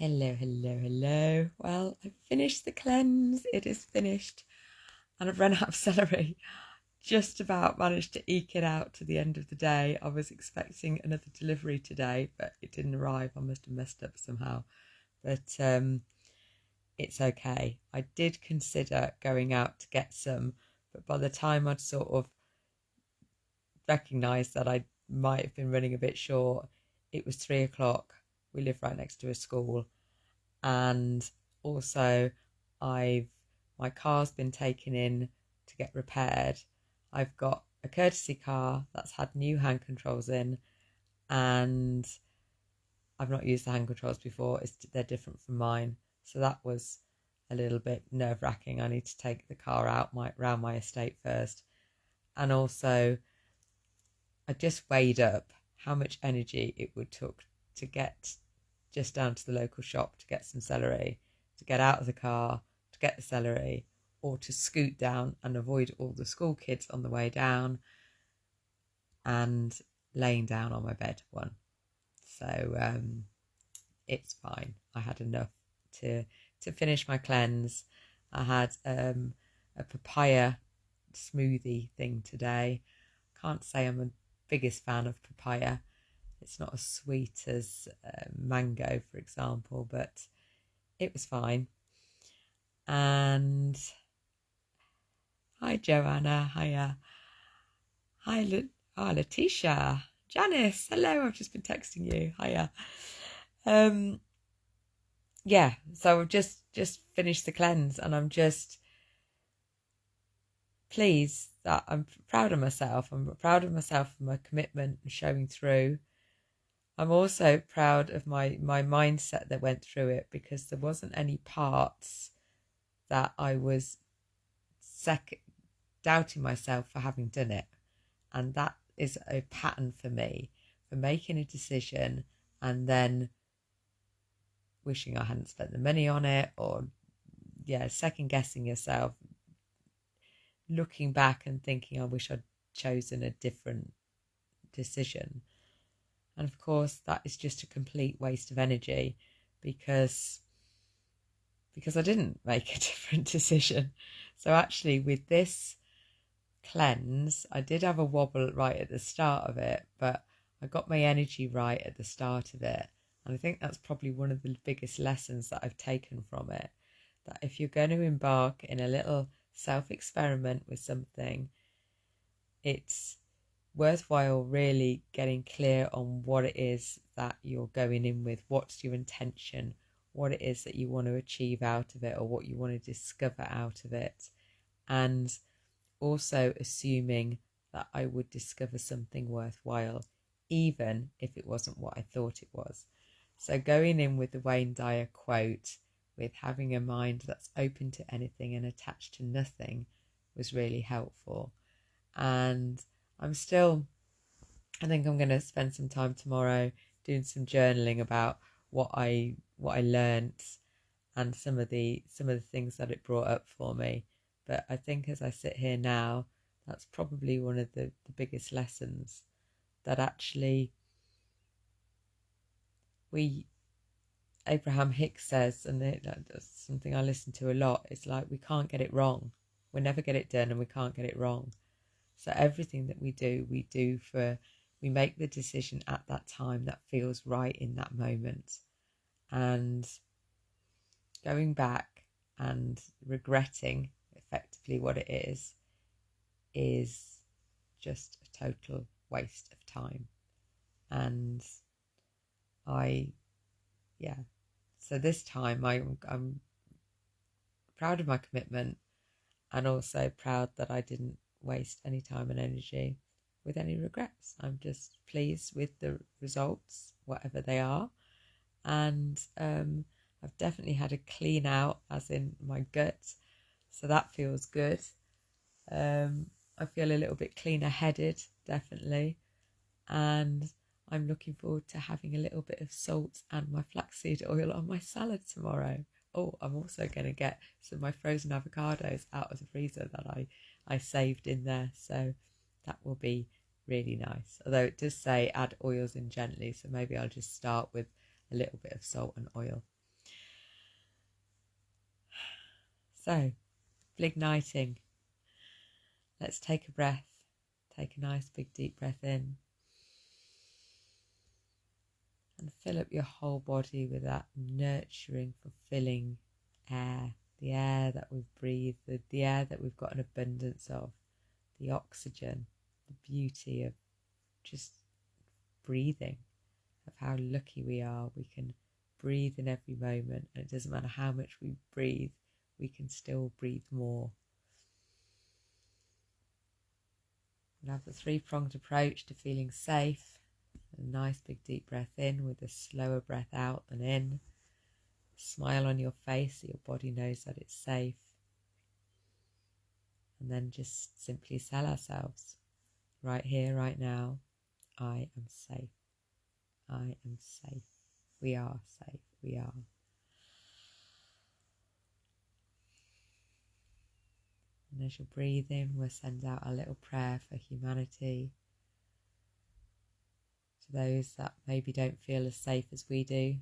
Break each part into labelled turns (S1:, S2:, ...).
S1: Hello, hello, hello. Well, I've finished the cleanse. It is finished. And I've run out of celery. Just about managed to eke it out to the end of the day. I was expecting another delivery today, but it didn't arrive. I must have messed up somehow. But it's okay. I did consider going out to get some, but by the time I'd sort of recognised that I might have been running a bit short, it was 3 o'clock. We live right next to a school. And also my car's been taken in to get repaired. I've got a courtesy car that's had new hand controls in, and I've not used the hand controls before. They're different from mine, so that was a little bit nerve-wracking. I need to take the car out round my estate first, and also I just weighed up how much energy it would took to get just down to the local shop to get some celery, to get out of the car, to get the celery, or to scoot down and avoid all the school kids on the way down and laying down on my bed one. So it's fine. I had enough to finish my cleanse. I had a papaya smoothie thing today. Can't say I'm a biggest fan of papaya. It's not as sweet as mango, for example, but it was fine. And hi, Joanna. Hiya. Hi, Letitia. Janice. Hello. I've just been texting you. Hiya. Yeah. So I've just finished the cleanse, and I'm just pleased that I'm proud of myself. I'm proud of myself for my commitment and showing through. I'm also proud of my mindset that went through it, because there wasn't any parts that I was doubting myself for having done it. And that is a pattern for me, for making a decision and then wishing I hadn't spent the money on it, or second guessing yourself, looking back and thinking I wish I'd chosen a different decision. And of course, that is just a complete waste of energy, because I didn't make a different decision. So actually, with this cleanse, I did have a wobble right at the start of it, but I got my energy right at the start of it. And I think that's probably one of the biggest lessons that I've taken from it, that if you're going to embark in a little self-experiment with something, it's worthwhile really getting clear on what it is that you're going in with, what's your intention, what it is that you want to achieve out of it, or what you want to discover out of it. And also assuming that I would discover something worthwhile, even if it wasn't what I thought it was. So going in with the Wayne Dyer quote, with having a mind that's open to anything and attached to nothing, was really helpful. And I think I'm going to spend some time tomorrow doing some journaling about what I learnt and some of the things that it brought up for me. But I think as I sit here now, that's probably one of the biggest lessons, that actually Abraham Hicks says, and that's something I listen to a lot, it's like we can't get it wrong. We never get it done, and we can't get it wrong. So everything that we do we make the decision at that time that feels right in that moment. And going back and regretting effectively what it is just a total waste of time. And so this time I'm proud of my commitment, and also proud that I didn't waste any time and energy with any regrets. I'm just pleased with the results, whatever they are. And I've definitely had a clean out, as in my gut, so that feels good. I feel a little bit cleaner headed, definitely. And I'm looking forward to having a little bit of salt and my flaxseed oil on my salad tomorrow. Oh, I'm also going to get some of my frozen avocados out of the freezer that I saved in there. So that will be really nice. Although it does say add oils in gently, so maybe I'll just start with a little bit of salt and oil. So, Bligniting. Let's take a breath. Take a nice big deep breath in. And fill up your whole body with that nurturing, fulfilling air. The air that we've breathed, the air that we've got an abundance of. The oxygen, the beauty of just breathing, of how lucky we are. We can breathe in every moment, and it doesn't matter how much we breathe, we can still breathe more. We'll have the three-pronged approach to feeling safe. A nice big deep breath in with a slower breath out than in. Smile on your face so your body knows that it's safe. And then just simply tell ourselves, right here, right now, I am safe. I am safe. We are safe. We are. And as you're breathing, we'll send out a little prayer for humanity. To those that maybe don't feel as safe as we do,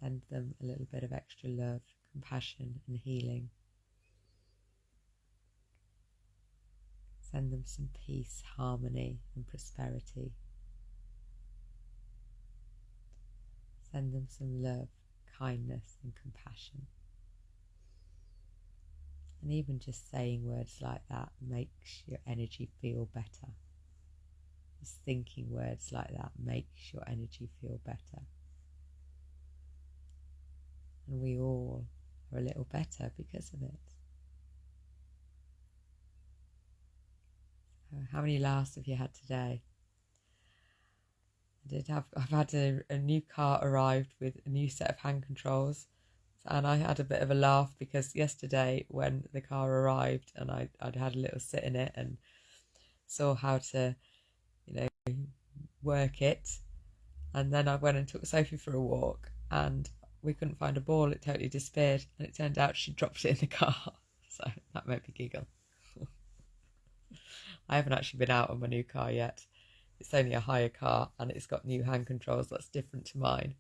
S1: send them a little bit of extra love, compassion and healing. Send them some peace, harmony and prosperity. Send them some love, kindness and compassion. And even just saying words like that makes your energy feel better. Just thinking words like that makes your energy feel better. And we all are a little better because of it. So how many laughs have you had today? I've had a new car arrived with a new set of hand controls, and I had a bit of a laugh because yesterday when the car arrived and I'd had a little sit in it and saw how to, work it, and then I went and took Sophie for a walk and we couldn't find a ball. It totally disappeared, and it turned out she dropped it in the car. So that made me giggle. I haven't actually been out on my new car yet. It's only a hire car and it's got new hand controls that's different to mine.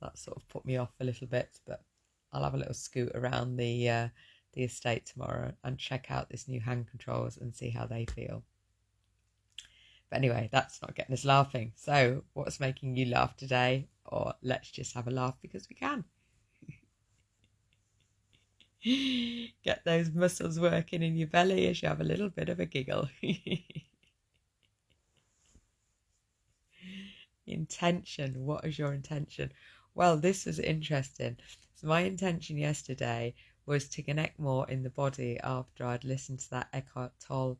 S1: That sort of put me off a little bit, but I'll have a little scoot around the estate tomorrow and check out this new hand controls and see how they feel. But anyway, that's not getting us laughing. So what's making you laugh today? Or let's just have a laugh because we can. Get those muscles working in your belly as you have a little bit of a giggle. Intention. What is your intention? Well, this was interesting. So my intention yesterday was to connect more in the body after I'd listened to that Eckhart Tolle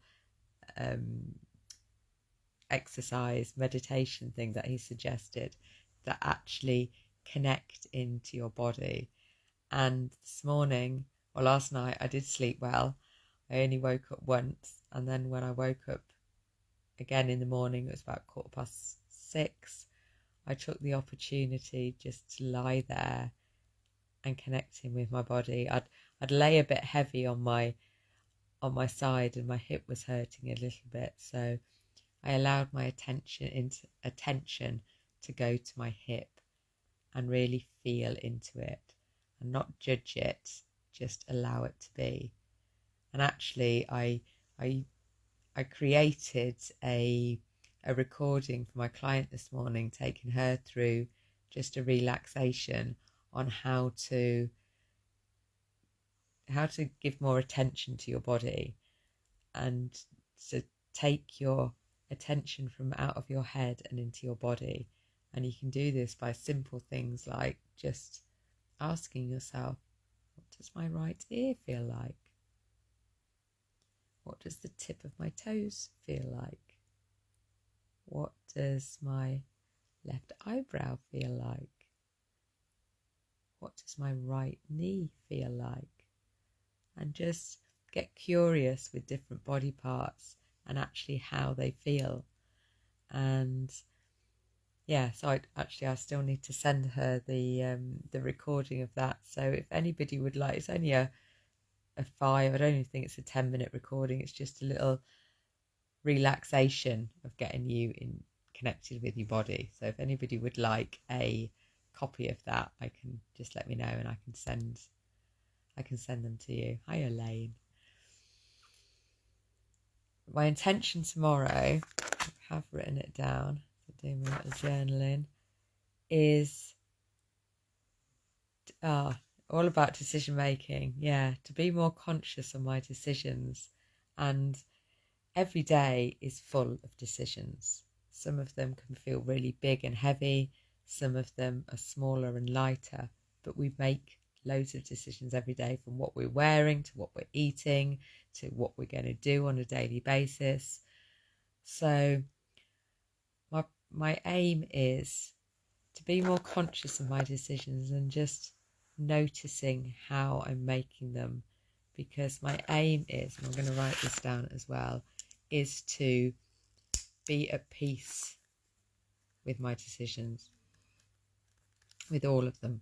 S1: exercise meditation thing that he suggested, that actually connect into your body. And this morning, or last night, I did sleep well. I only woke up once, and then when I woke up again in the morning, it was about 6:15. I took the opportunity just to lie there and connecting with my body. I'd lay a bit heavy on my side and my hip was hurting a little bit, so I allowed my attention to go to my hip and really feel into it and not judge it, just allow it to be. And actually I created a recording for my client this morning, taking her through just a relaxation on how to give more attention to your body and to take your attention from out of your head and into your body. And you can do this by simple things like just asking yourself, what does my right ear feel like? What does the tip of my toes feel like? What does my left eyebrow feel like? What does my right knee feel like? And just get curious with different body parts and actually how they feel. And yeah, so I still need to send her the recording of that. So if anybody would like, it's only a 5, I don't even think it's a 10-minute recording. It's just a little relaxation of getting you connected with your body. So if anybody would like a copy of that, I can just let me know and I can send I can send them to you. Hi, Elaine. My intention tomorrow, I have written it down, so doing my little journaling, is all about decision making. Yeah, to be more conscious of my decisions. And every day is full of decisions. Some of them can feel really big and heavy. Some of them are smaller and lighter. But we make loads of decisions every day, from what we're wearing to what we're eating to what we're going to do on a daily basis. So my aim is to be more conscious of my decisions and just noticing how I'm making them, because my aim is, and I'm going to write this down as well, is to be at peace with my decisions, with all of them.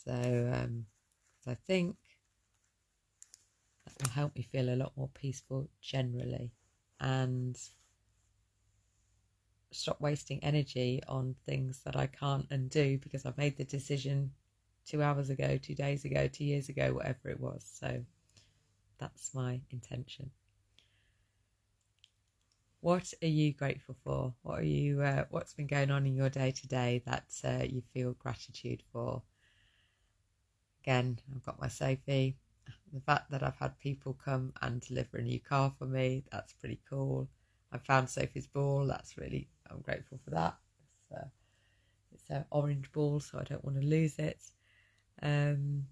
S1: So I think that will help me feel a lot more peaceful generally, and stop wasting energy on things that I can't undo because I've made the decision 2 hours ago, 2 days ago, 2 years ago, whatever it was. So that's my intention. What are you grateful for? What are you? What's been going on in your day to day that you feel gratitude for? Again, I've got my Sophie. The fact that I've had people come and deliver a new car for me, that's pretty cool. I found Sophie's ball. I'm grateful for that. It's an orange ball, so I don't want to lose it. I'm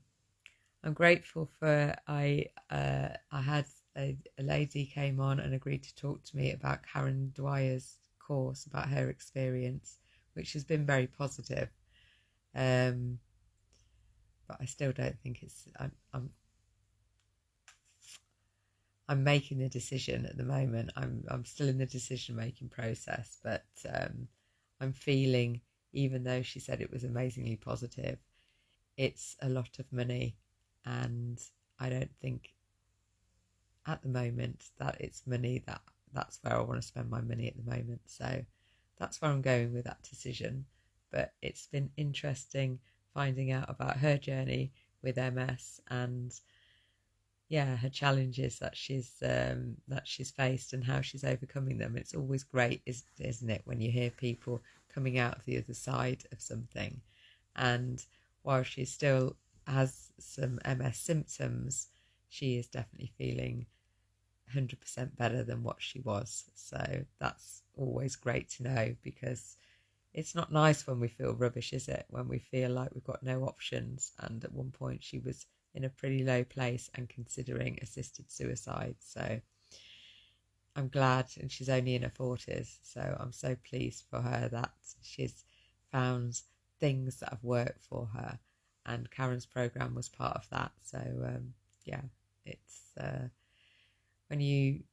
S1: grateful for I had a lady came on and agreed to talk to me about Karen Dwyer's course, about her experience, which has been very positive. But I still don't think it's. I'm making the decision at the moment. I'm still in the decision making process, but I'm feeling, even though she said it was amazingly positive, it's a lot of money, and I don't think at the moment that it's money that's where I want to spend my money at the moment. So that's where I'm going with that decision. But it's been interesting finding out about her journey with MS and her challenges that she's faced and how she's overcoming them. It's always great, isn't it, when you hear people coming out of the other side of something, and while she still has some MS symptoms, she is definitely feeling 100% better than what she was. So that's always great to know, because it's not nice when we feel rubbish, is it? When we feel like we've got no options. And at one point she was in a pretty low place and considering assisted suicide. So I'm glad, and she's only in her 40s, so I'm so pleased for her that she's found things that have worked for her, and Karen's program was part of that. So it's when you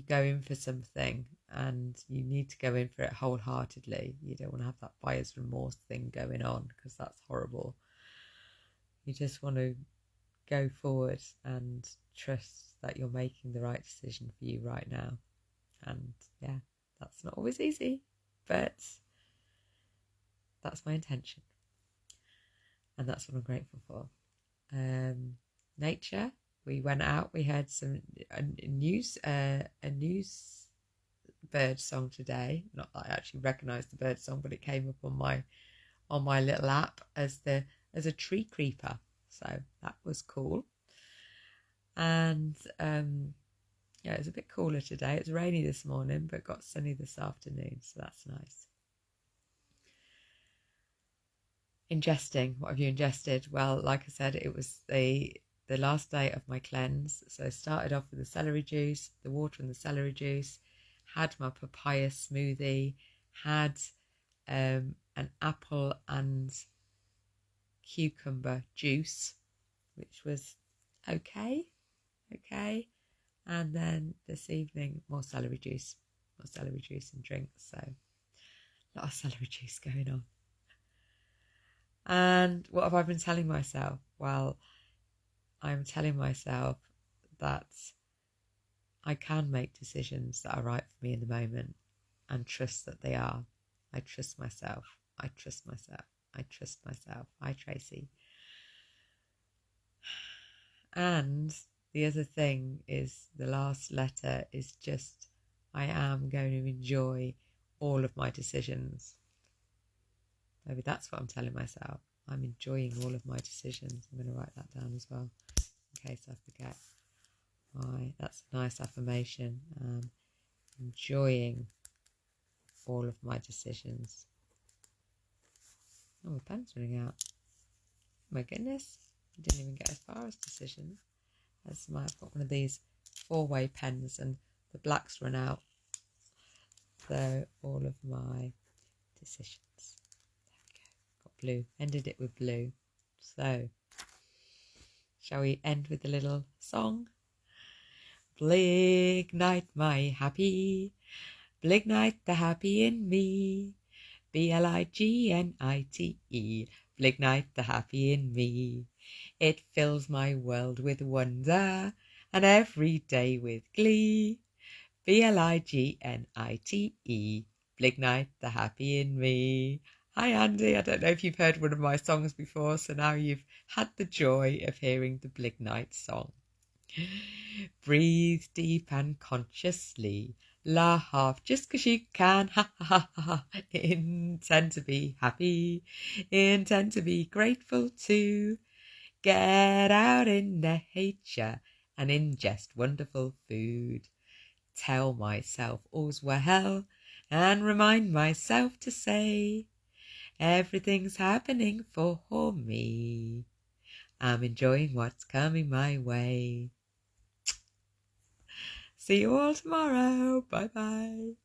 S1: go in for something and you need to go in for it wholeheartedly, you don't want to have that buyer's remorse thing going on, because that's horrible. You just want to go forward and trust that you're making the right decision for you right now. And that's not always easy, but that's my intention, and that's what I'm grateful for. Nature, we went out, we heard a news bird song today. Not that I actually recognised the bird song, but it came up on my little app as a tree creeper, so that was cool. And it was a bit cooler today. It was rainy this morning, but got sunny this afternoon, so that's nice. Ingesting. What have you ingested? Well, like I said, it was the last day of my cleanse. So I started off with the celery juice, the water and the celery juice, had my papaya smoothie, had an apple and cucumber juice, which was okay. And then this evening, more celery juice and drinks. So a lot of celery juice going on. And what have I been telling myself? Well, I'm telling myself that I can make decisions that are right for me in the moment, and trust that they are. I trust myself. Hi, Tracy. And the other thing is the last letter is just, I am going to enjoy all of my decisions. Maybe that's what I'm telling myself. I'm enjoying all of my decisions. I'm going to write that down as well in case I forget. That's a nice affirmation. Enjoying all of my decisions. Oh, my pen's running out. Oh my goodness. I didn't even get as far as decisions. I've got one of these 4-way pens and the black's run out. So all of my decisions. There we go. Got blue. Ended it with blue. So shall we end with a little song? Blignite my happy, Blignite the happy in me, Blignite, Blignite the happy in me. It fills my world with wonder and every day with glee. Blignite, Blignite the happy in me. Hi Andy, I don't know if you've heard one of my songs before, so now you've had the joy of hearing the Blignite song. Breathe deep and consciously, laugh just 'cause you can, ha ha ha ha. Intend to be happy, intend to be grateful too. Get out in nature and ingest wonderful food. Tell myself all's well and remind myself to say everything's happening for me. I'm enjoying what's coming my way. See you all tomorrow. Bye bye.